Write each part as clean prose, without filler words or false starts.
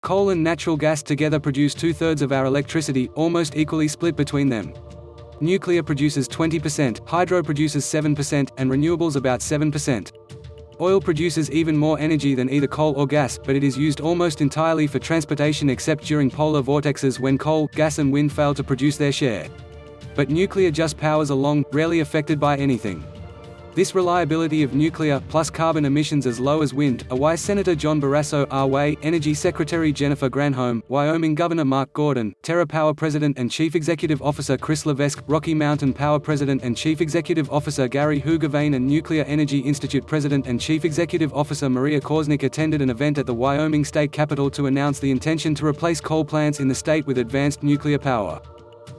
Coal and natural gas together produce 2/3 of our electricity, almost equally split between them. Nuclear produces 20%, hydro produces 7%, and renewables about 7%. Oil produces even more energy than either coal or gas, but it is used almost entirely for transportation except during polar vortexes when coal, gas and wind fail to produce their share. But nuclear just powers along, rarely affected by anything. This reliability of nuclear, plus carbon emissions as low as wind, are why Senator John Barrasso, RW, Energy Secretary Jennifer Granholm, Wyoming Governor Mark Gordon, TerraPower President and Chief Executive Officer Chris Levesque, Rocky Mountain Power President and Chief Executive Officer Gary Hoogeveen and Nuclear Energy Institute President and Chief Executive Officer Maria Korsnick attended an event at the Wyoming State Capitol to announce the intention to replace coal plants in the state with advanced nuclear power.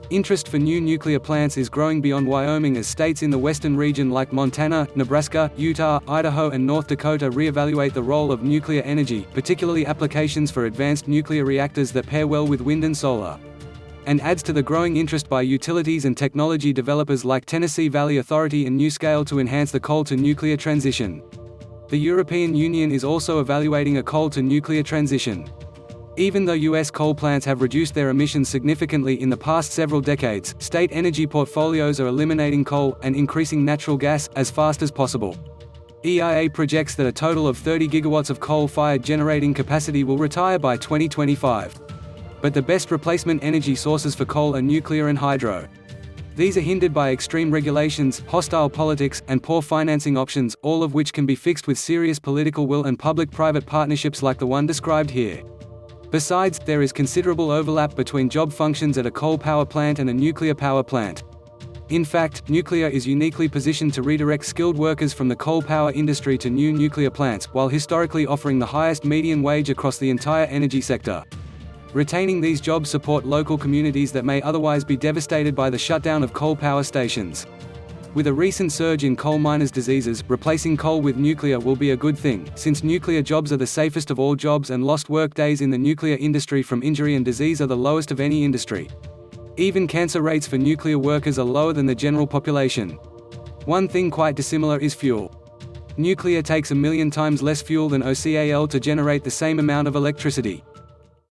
Interest for new nuclear plants is growing beyond Wyoming as states in the western region like Montana, Nebraska, Utah, Idaho and North Dakota reevaluate the role of nuclear energy, particularly applications for advanced nuclear reactors that pair well with wind and solar. And adds to the growing interest by utilities and technology developers like Tennessee Valley Authority and NuScale to enhance the coal-to-nuclear transition. The European Union is also evaluating a coal-to-nuclear transition. Even though U.S. coal plants have reduced their emissions significantly in the past several decades, state energy portfolios are eliminating coal, and increasing natural gas, as fast as possible. EIA projects that a total of 30 gigawatts of coal-fired generating capacity will retire by 2025. But the best replacement energy sources for coal are nuclear and hydro. These are hindered by extreme regulations, hostile politics, and poor financing options, all of which can be fixed with serious political will and public-private partnerships like the one described here. Besides, there is considerable overlap between job functions at a coal power plant and a nuclear power plant. In fact, nuclear is uniquely positioned to redirect skilled workers from the coal power industry to new nuclear plants, while historically offering the highest median wage across the entire energy sector. Retaining these jobs support local communities that may otherwise be devastated by the shutdown of coal power stations. With a recent surge in coal miners' diseases, replacing coal with nuclear will be a good thing, since nuclear jobs are the safest of all jobs and lost work days in the nuclear industry from injury and disease are the lowest of any industry. Even cancer rates for nuclear workers are lower than the general population. One thing quite dissimilar is fuel. Nuclear takes 1 million times less fuel than OCAL to generate the same amount of electricity.